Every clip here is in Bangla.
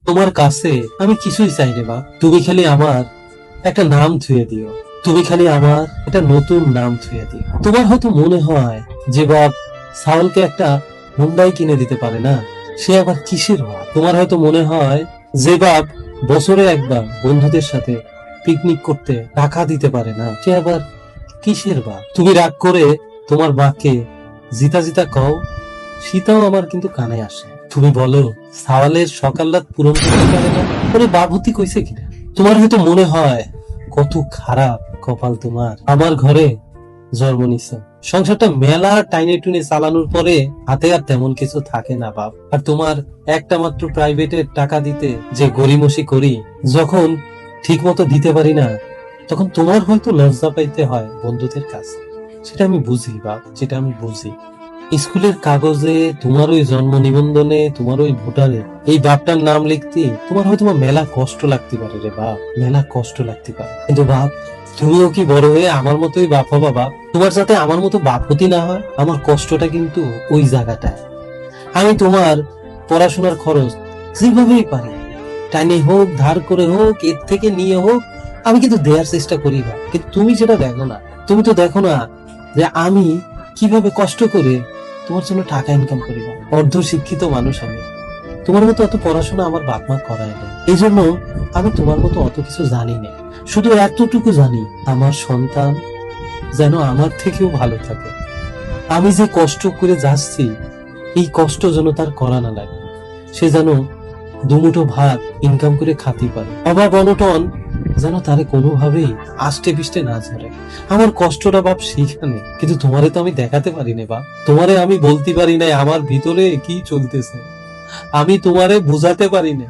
তোমার কাছে আমি কিছুই চাই রে বাপ, তুমি খালি আমার একটা নাম থুয়ে দিও, তুমি খালি আমার একটা নতুন নাম থুয়ে দিও। তোমার হয়তো মনে হয় যে বাপ সাউলকে একটা হুন্ডাই কিনে দিতে পারে না, সে আবার কিসের বাপ? তোমার হয়তো মনে হয় যে বাপ বছরে একবার বন্ধুদের সাথে পিকনিক করতে টাকা দিতে পারে না, সে আবার কিসের বাপ? তুমি রাগ করে তোমার মাকে জিতা জিতা কও, সীতাও আমার কিন্তু কানে আসে। তুমি বলো সাওয়ালের সকাল রাত পূরণ করতে পারে না, ওরে বাবুতি কইছে কিনা। তোমার হয়তো মনে হয় কত খারাপ কপাল তোমার, আমার ঘরে জন্ম নিছ। সংসারটা মেলা টাইনে টুনে চালানোর পরে হাতে আর তেমন কিছু থাকে না বাপ। আর তোমার একটা মাত্র প্রাইভেটের টাকা দিতে যে গড়িমসি করি, যখন ঠিক মতো দিতে পারি না, তখন তোমার হয়তো লজ্জা পাইতে হয় বন্ধুদের কাছে। সেটা আমি বুঝি বাপ, সেটা আমি বুঝি। স্কুলের কাগজে তোমার ওই জন্ম নিবন্ধনে তোমার ওই ভোটারে এই বাপটার নাম লিখতে তোমার হয়তো মেলা কষ্ট লাগতে পারে রে বাপ, মেলা কষ্ট লাগতে পারে। কিন্তু বাপ, তুমিও কি বড় হয়ে আমার মতোই বাপ হবা বাপ? তোমার সাথে আমার মতো বাপ হতি না হয়, আমার কষ্টটা কিন্তু ওই জায়গাটায়। আমি তোমার পড়াশোনার খরচ যেভাবেই পারি, টাইনে হোক ধার করে হোক এর থেকে নিয়ে হোক, আমি কিন্তু দেওয়ার চেষ্টা করি না। কিন্তু তুমি যেটা দেখো না, তুমি তো দেখো না যে আমি কিভাবে কষ্ট করে তোমার জন্য টাকা ইনকাম করি না। অর্ধ শিক্ষিত মানুষ আমি, তোমার মতো অত পড়াশোনা আমার বাপ মা করায় না। এই জন্য আমি তোমার মতো অত কিছু জানি না, শুধু এতটুকু জানি আমার সন্তান যেন আমার থেকেও ভালো থাকে। আমি যে কষ্ট করে যাচ্ছি, এই কষ্ট যেন তার করা না লাগে, সে যেন দুমুঠো ভাত ইনকাম করে খাতে পারে। অভাব অনটন যেন তারে কোনোভাবেই আষ্টে পিষ্টে না ঝরে। আমার কষ্টটা বাপ সেইখানে, কিন্তু তোমারে তো আমি দেখাতে পারি না বাপ, তোমারে আমি বলতে পারি না আমার ভিতরে কি চলতেছে, আমি তোমারে বুঝাতে পারি না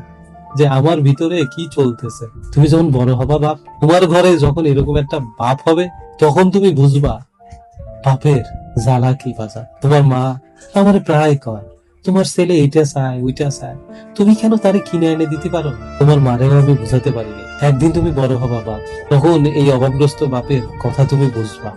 যে আমার ভিতরে কি চলতেছে। তুমি যখন বড় হবা বাপ, তোমার ঘরে যখন এরকম একটা বাপ হবে, তখন তুমি বুঝবা বাপের জ্বালা কি বাজা। তোমার মা আমারে প্রায় কয়, তোমার ছেলে এইটা চায় ওইটা চায়, তুমি কেন তারে কিনে এনে দিতে পারো? তোমার মারেও আমি বুঝাতে পারিনি। একদিন তুমি বড় হবা বাপ, তখন এই অভাবগ্রস্ত বাপের কথা তুমি বুঝবা।